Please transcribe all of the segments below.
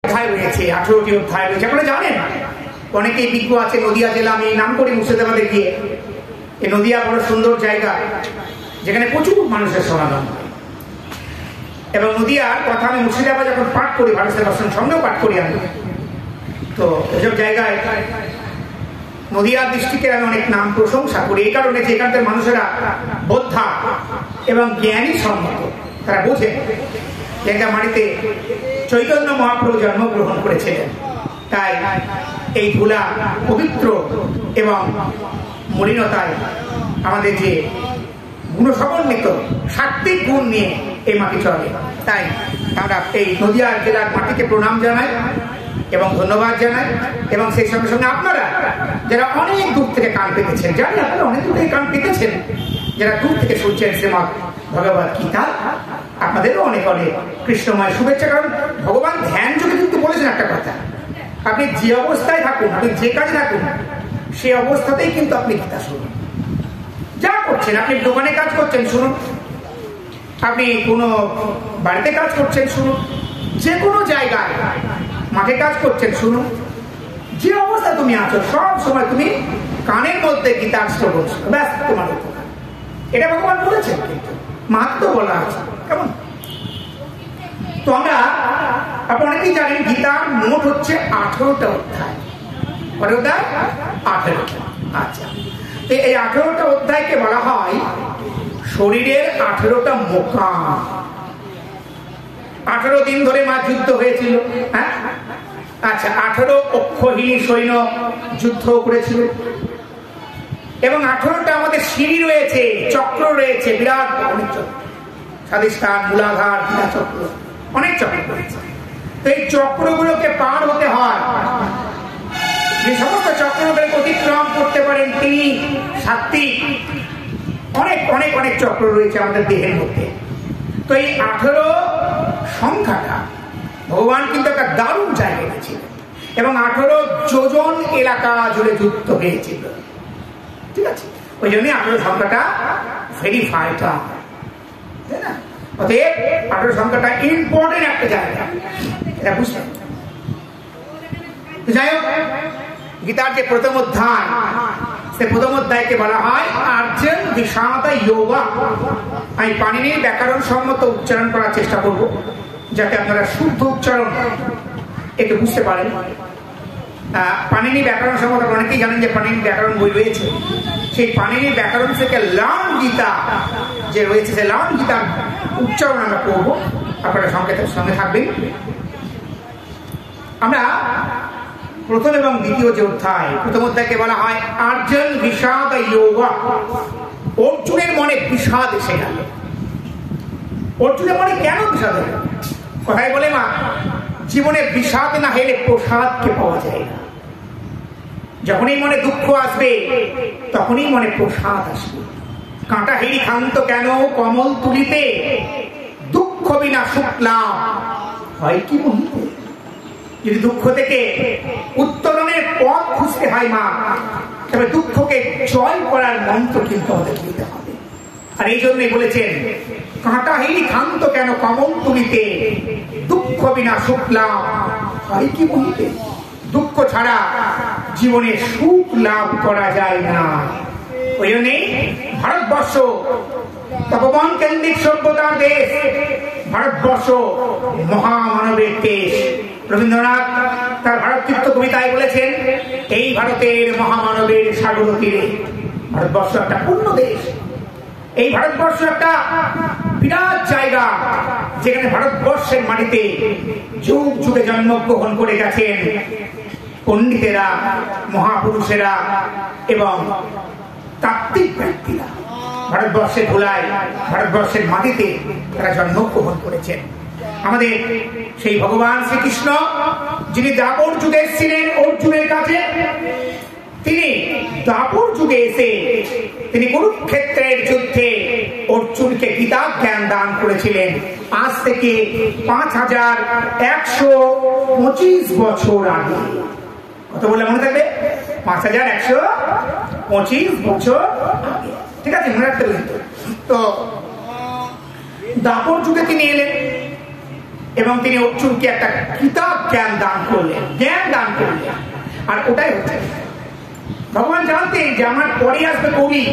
অধ্যায় রয়েছে, 18টি অধ্যায় রয়েছে। আপনারা জানেন, অনেকেই বিজ্ঞ আছে। নদিয়া জেলা আমি নাম করি মুর্শিদাবাদে গিয়ে। এই নদিয়া বড় সুন্দর জায়গা, যেখানে প্রচুর মানুষের সমাগম হয়। এবং নদিয়ার কথা আমি মুর্শিদাবাদ যখন পাঠ করি, ভারত সেবাশ্রম সঙ্গেও পাঠ করি আমি, তো এসব জায়গায় নদিয়া ডিস্ট্রিক্টের আমি অনেক নাম প্রশংসা করি। এই কারণে যে এখানকার মানুষেরা বোদ্ধা এবং জ্ঞানী সম্মত, তারা বোঝে জায়গা মাটিতে চৈতন্য মহাপ্রভু জন্মগ্রহণ করেছিলেন। তাই এই ধুলা পবিত্র এবং মলিনতায় আমাদের যে গুণসমন্বিত সাত্বিক গুণ নিয়ে এই মাটি চলে। তাই আমরা এই নদিয়া জেলার মাটিকে প্রণাম জানাই এবং ধন্যবাদ জানাই। এবং সেই সঙ্গে সঙ্গে আপনারা যারা অনেক দূর থেকে কান পেতেছেন, জানি আপনারা অনেক দূর থেকে কান পেতেছেন, যারা দূর থেকে শুনছেন শ্রীমদ ভগবত গীতা, আপনাদেরও অনেক অনেক কৃষ্ণময় শুভেচ্ছা। কারণ ভগবান ধ্যান যোগে কিন্তু বলেছেন একটা কথা, আপনি যে অবস্থায় থাকুন, আপনি যে কাজে থাকুন, সেই অবস্থাতেই কিন্তু আপনি গীতা শুনুন। যা করছেন, আপনি দোকানে কাজ করছেন শুনুন, আপনি কোনো বাড়িতে কাজ করছেন শুনুন, যে কোনো জায়গায় মাঠে কাজ করছেন শুনুন, যে অবস্থা তুমি আছো সব সময় তুমি কানের মধ্যে গীতার শ্রবণ শুনো, ব্যাস তোমার উপকার। এটা ভগবান বলেছেন, কিন্তু মাহাত্ম্য বলা আছে কেমন। তো আমরা আপনারা অনেকেই জানেন গীতার মোট হচ্ছে 18টা অধ্যায়। কত অধ্যায়? 18টা। আচ্ছা, এই 18টা অধ্যায়কে বলা হয় শরীরের 18টা মোকাম। 18 দিন ধরে মা যুদ্ধ হয়েছিল। হ্যাঁ, আচ্ছা, 18 অক্ষহীনী সৈন্য যুদ্ধ করেছিল। এবং 18টা আমাদের সিঁড়ি রয়েছে, চক্র রয়েছে, বিরাট অনেক চক্র, স্বাধিষ্ঠান, মূলাধার, চক্র, অনেক চক্র রয়েছে। তো এই চক্রগুলোকে পার হতে হয়। যে সমস্ত চক্রগুলোকে অতিক্রম করতে পারেন তিনি সাত্বিক। অনেক অনেক অনেক চক্র রয়েছে আমাদের দেহের মধ্যে। তো এই 18 সংখ্যাটা ভগবান কিন্তু একটা দারুণ জায়গায় গেছিলেন এবং 18 যোজন এলাকা জুড়ে যুক্ত হয়েছিল। ঠিক আছে, ওই জন্যই 18 সংখ্যাটা ভেরিফাইড, তাই না? অতএব 18 সংখ্যাটা ইম্পর্টেন্ট একটা জায়গা, এটা বুঝতে। যাই হোক, গীতার যে প্রথম অধ্যায়, সে প্রথম অধ্যায়কে বলা হয় আর্জেন বিষাদ যোগা। আমি পাণিনির ব্যাকরণ সম্মত উচ্চারণ করার চেষ্টা করব, যাতে আপনারা শুদ্ধ উচ্চারণ একটু বুঝতে পারেন। পাণিনি ব্যাকরণ সম্মত অনেকেই জানেন যে পাণিনি ব্যাকরণ বই রয়েছে। সেই পাণিনি ব্যাকরণ থেকে লাম গীতা যে রয়েছে, সেই লাম গীতার উচ্চারণ আমরা করব। আপনারা সঙ্গে থাকবেন। আমরা প্রথম এবং দ্বিতীয় যে অধ্যায়, প্রথম অধ্যায়কে বলা হয় আর্জেন বিষাদ যোগা। অর্জুনের মনে বিষাদ এসে গেল। অর্জুনের মনে কেন বিষাদ এলো? কথায় বলে মা, জীবনে বিষাদ না হেলে প্রসাদকে পাওয়া যায় না। যখনই মনে দুঃখ আসবে তখনই মনে প্রসাদ আসবে। কাঁটা হেরি ক্ষান্ত কেন কমল তুলিতে, দুঃখ বিনা সুখ লাভ হয় কি বলতে। যদি দুঃখ থেকে উত্তরণের পথ খুঁজতে হয় মা, তবে দুঃখকে জয় করার মন্ত্র কিন্তু আমাদের দিতে হবে। আর এই জন্যই বলেছেন কাঁটা হেরি ক্ষান্ত কেন কমল তুলিতে, দুঃখ বিনা সুখ লাভ হয় কি বলতে। দুঃখ ছাড়া জীবনে সুখ লাভ করা যায় না। ওই জন্যই ভারতবর্ষ তপবন কেন্দ্রিক সভ্যতার দেশ, ভারতবর্ষ মহামানবের দেশ। রবীন্দ্রনাথ তার ভারতচিত্ত কবিতায় বলেছেন, এই ভারতের মহামানবের সাগর তীরে। ভারতবর্ষ একটা পূর্ণ দেশ। এই ভারতবর্ষ একটা বিরাট জায়গা, যেখানে ভারতবর্ষের মাটিতে যুগ যুগে জন্মগ্রহণ করে গেছেন পণ্ডিতেরা, মহাপুরুষেরা এবং তাত্ত্বিক ব্যক্তিরা। ভারতবর্ষের ধুলায়, ভারতবর্ষের মাটিতে তারা জন্মগ্রহণ করেছেন। আমাদের সেই ভগবান শ্রীকৃষ্ণ, যিনি দ্বাপর যুগে এসেছিলেন অর্জুনের কাছে, তিনি দ্বাপর যুগে এসে তিনি কুরুক্ষেত্রের যুদ্ধে অর্জুনকে গীতা জ্ঞান দান করেছিলেন। আজ থেকে 5125 বছর আগে। কত বললে মনে থাকবে? 5125 বছর আগে। ঠিক আছে, মনে রাখতে পারবেন। তো দ্বাপর যুগে তিনি এলেন এবং তিনি অর্জুনকে একটা কিতাব জ্ঞান দান করলেন, জ্ঞান দান করলেন। আর ওটাই হচ্ছে ভগবান জানতেন যে আমার পরে আসবে কলি,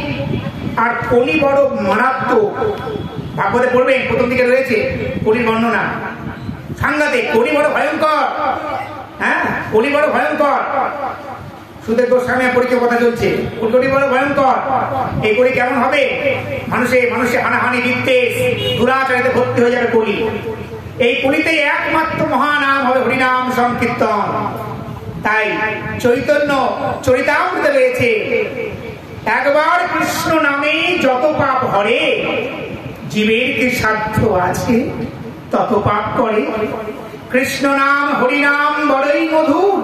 আর কলি বড় মারাত্মক। ভাগবতে পড়বেন প্রথম দিকে রয়েছে কলির বর্ণনা, সাংঘাতিক। কলি বড় ভয়ঙ্কর, হ্যাঁ কলি বড় ভয়ঙ্কর। সুদের গোস্বামী পরীক্ষা কথা চলছে, কলি বড় ভয়ঙ্কর। এই কলি কেমন হবে? মানুষে হানাহানি, বিদ্বেষ, দুরাচারিতে ভর্তি হয়ে যাবে কলি। এই কলিতে একমাত্র মহানাম হবে হরিনাম সংকীর্তন। তাই চৈতন্য চরিতামৃতে রয়েছে, একবার কৃষ্ণ নামে যত পাপ হরে, জীবের কি সাধ্য আছে তত পাপ করে। কৃষ্ণ নাম হরিনাম বড়ই মধুর,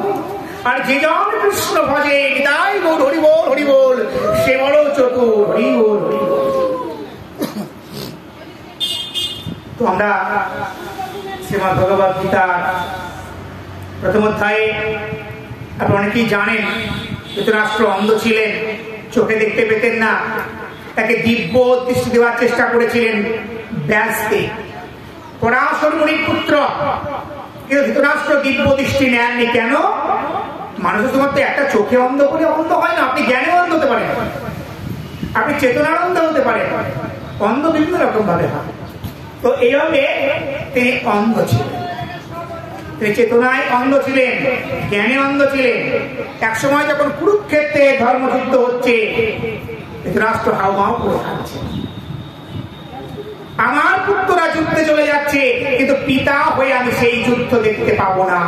আর যে জন কৃষ্ণ ভজে তাই গৌর হরি বল হরি বল, সে বড় চতুর হরি বল হরি বল। তো আমরা শ্রীমদ্ ভগবদ গীতার প্রথম অধ্যায়ে আপনি অনেকেই জানেন, ধৃতরাষ্ট্র অন্ধ ছিলেন, চোখে দেখতে পেতেন না, তাকে দিব্য দৃষ্টি দেওয়ার চেষ্টা করেছিলেন ব্যাসদেব, পরাশর মুনির পুত্র। কিন্তু ধৃতরাষ্ট্র দিব্য দৃষ্টি নেননি। কেন? মানুষ শুধুমাত্র একটা চোখে অন্ধ করে অন্ধ হয় না, আপনি জ্ঞানে অন্ধ হতে পারেন, আপনি চেতনার অন্ধ হতে পারেন, অন্ধ বিভিন্ন রকম ভাবে হয়। তো এইভাবে তিনি অন্ধ ছিলেন, তিনি চেতনায় অন্ধ ছিলেন, জ্ঞানে অন্ধ ছিলেন। এক সময় যখন কুরুক্ষেত্রে ধর্মযুদ্ধ হচ্ছে, ধৃতরাষ্ট্র হাউমাউ করে থাকছে, আমার পুত্ররা যুদ্ধে চলে যাচ্ছে, কিন্তু পিতা হয়ে আমি সেই যুদ্ধ দেখতে পাবো না।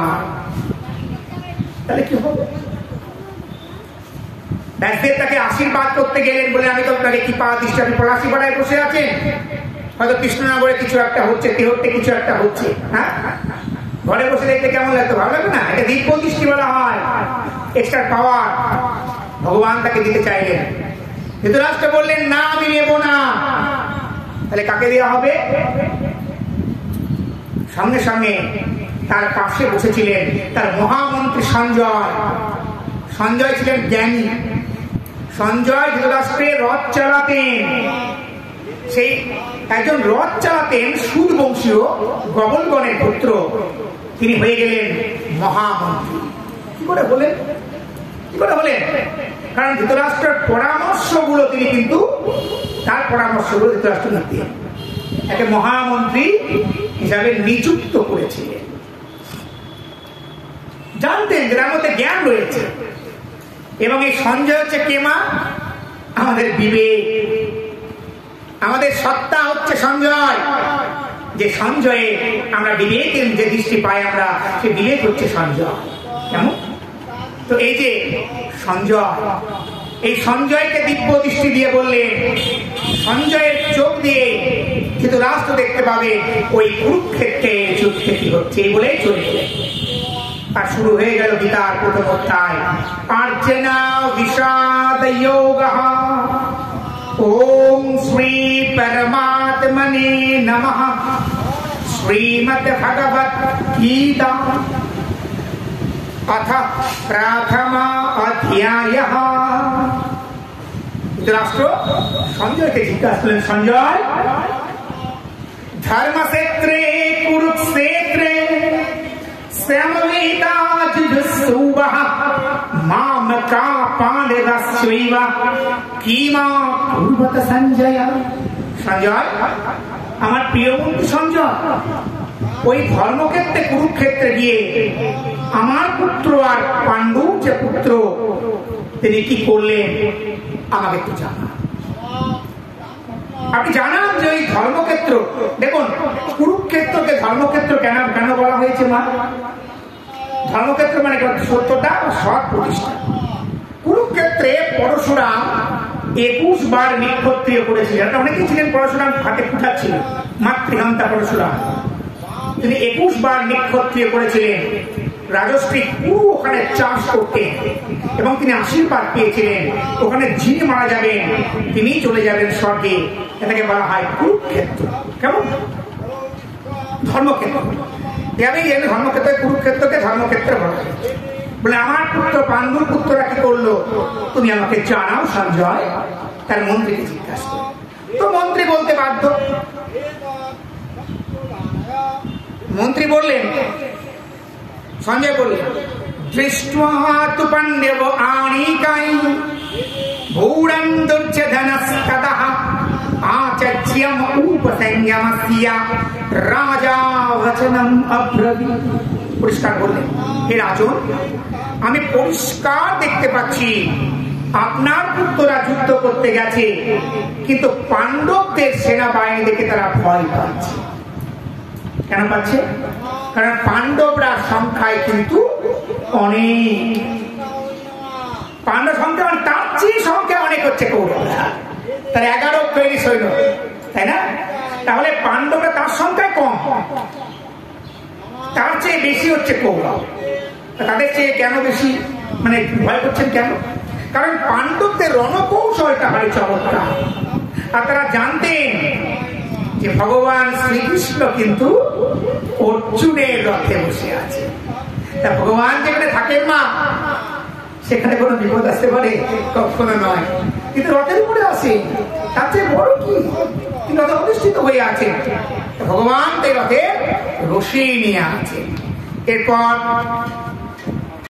তাহলে কি হবে? ব্যাসদেব তাকে আশীর্বাদ করতে গেলেন, বলে আমি তো আপনাকে কৃপা দৃষ্টি, আপনি পলাশি পাড়ায় বসে আছেন, হয়তো কৃষ্ণনগরে কিছু একটা হচ্ছে, তেহট্টে কিছু একটা হচ্ছে, হ্যাঁ ঘরে বসে দেখতে কেমন লাগতো? ভালো লাগবে না? এটা দিব্য দৃষ্টি বলা হয়, এক্সট্রা পাওয়ার ভগবান তাকে দিতে চাইলেন। ধৃতরাষ্ট্র বললেন না, আমি নেব না। তাহলে কাকে দেওয়া হবে? সঙ্গে সঙ্গে তার পাশে বসেছিলেন তার মহামন্ত্রী সঞ্জয়। সঞ্জয় ছিলেন জ্ঞানী। সঞ্জয় ধৃতরাষ্ট্রের রথ চালাতেন। সেই একজন রথ চালাতেন সুদ বংশীয় গবলগণের পুত্র, তিনি হয়ে গেলেন মহামন্ত্রী। কি করে হলেন? কি করে হলেন? কারণ ধৃতরাষ্ট্রের পরামর্শগুলো তিনি কিন্তু তার পরামর্শগুলো ধৃতরাষ্ট্র নিতেন, একে মহামন্ত্রী হিসাবে নিযুক্ত করেছিলেন। জানতেন যে তার মধ্যে জ্ঞান রয়েছে। এবং এই সঞ্জয় হচ্ছে কেমা? আমাদের বিবেক, আমাদের সত্তা হচ্ছে সঞ্জয়। যে সঞ্জয়ে আমরা বিবেকের যে দৃষ্টি পাই, আমরা সে বিবেক হচ্ছে সঞ্জয়। কেমন? তো এই যে সঞ্জয়, এই সঞ্জয়কে দিব্য দৃষ্টি দিয়ে বললেন, সঞ্জয়ের চোখ দিয়ে ধৃতরাষ্ট্র দেখতে পাবে ওই কুরুক্ষেত্রে যুদ্ধে কি হচ্ছে, এই বলেই চলে গেলেন। আর শুরু হয়ে গেল গীতার প্রথম অধ্যায়, আর্জনা বিষাদ যোগঃ। ওম শ্রী পরমাত্মনে নমঃ। শ্রীমদ্ ভগবত গীতা अथ प्रथम अध्याय। धृतराष्ट्र সঞ্জয়কে জিজ্ঞাসা করলেন, সঞ্জয়, ধর্মক্ষেত্রে কুরুক্ষেত্রে সমবেতাযুঃসুবঃ মামকা পাণ্ডবস্যৈব কিমা কুর্বত সঞ্জয়। সঞ্জয়, আমার প্রিয় বন্ধু সঞ্জয়, ওই ধর্মক্ষেত্রে কুরুক্ষেত্রে গিয়ে আমার পুত্র আর পাণ্ডু যে পুত্র, তিনি কি করলেন আমাকে একটু জানান। আপনি জানান যে ওই ধর্মক্ষেত্র, দেখুন কুরুক্ষেত্রকে ধর্মক্ষেত্র কেন কেন বলা হয়েছে? মা, ধর্মক্ষেত্র মানে সত্যটা সৎ প্রতিষ্ঠা। কুরুক্ষেত্রে পরশুরাম 21 বার নিক্ষত্রিয় করেছিলেন। অনেকেই ছিলেন পরশুরাম হাতে কুঠাচ্ছিলেন, মাতৃহন্তা পরশুরাম। তিনি 21 বার নিক্ষত্রিয় করেছিলেন। রাজশ্রী পুরো ওখানে চাষ করতেন এবং তিনি আশীর্বাদ পেয়েছিলেন, ওখানে যিনি মারা যাবেন তিনি চলে যাবেন স্বর্গে। এটাকে বলা হয় কুরুক্ষেত্র। কেমন? ধর্মক্ষেত্র। ধর্মক্ষেত্রে কুরুক্ষেত্রকে ধর্মক্ষেত্র বলা হয়। বলে আমার পুত্র পাণ্ডুর পুত্ররা কি করলো তুমি আমাকে জানাও সঞ্জয়। তার মন্ত্রীকে জিজ্ঞাসা করে, তো মন্ত্রী বলতে বাধ্য। মন্ত্রী বললেন, সঞ্জয় বললেন, দৃष्ट्वा तु पाण्डव आनीकाय भूरं दुर्योधनस्ततः आचर्यम् उपसंयमस्य राजा वचनम् अब्रवीत्। পরিষ্কার বললেন, হে রাজন, আমি পরিষ্কার দেখতে পাচ্ছি আপনার পুত্ররা যুদ্ধ করতে গেছে, কিন্তু পাণ্ডবদের সেনাবাহিনী দেখে তারা ভয় পাচ্ছে। কেন পাচ্ছে? কারণ পাণ্ডবরা সংখ্যায় কিন্তু অনেক, পাণ্ডব সংখ্যা মানে তার চেয়ে সংখ্যা অনেক হচ্ছে কৌরবরা, তার 11 তৈরি সৈন্য, তাই না? তাহলে পাণ্ডবরা তার সংখ্যায় কম, তার চেয়ে বেশি হচ্ছে কৌরব। তাদের চেয়ে কেন বেশি মানে ভয় করছেন কেন? কারণ পাণ্ডবদের রণকৌশলটা ভারী চমৎকার, আর তারা জানতেন যে ভগবান শ্রীকৃষ্ণ কিন্তু অর্জুনের রথে বসে আছে। তা ভগবান যেখানে থাকেন মা, সেখানে কোনো বিপদ আসতে পারে? কখনো নয়। কিন্তু রথের উপরে আসে, তার চেয়ে বড় কি? তিনি রথে অধিষ্ঠিত হয়ে আছেন, ভগবান তাই রথে রশি নিয়ে আছেন। এরপর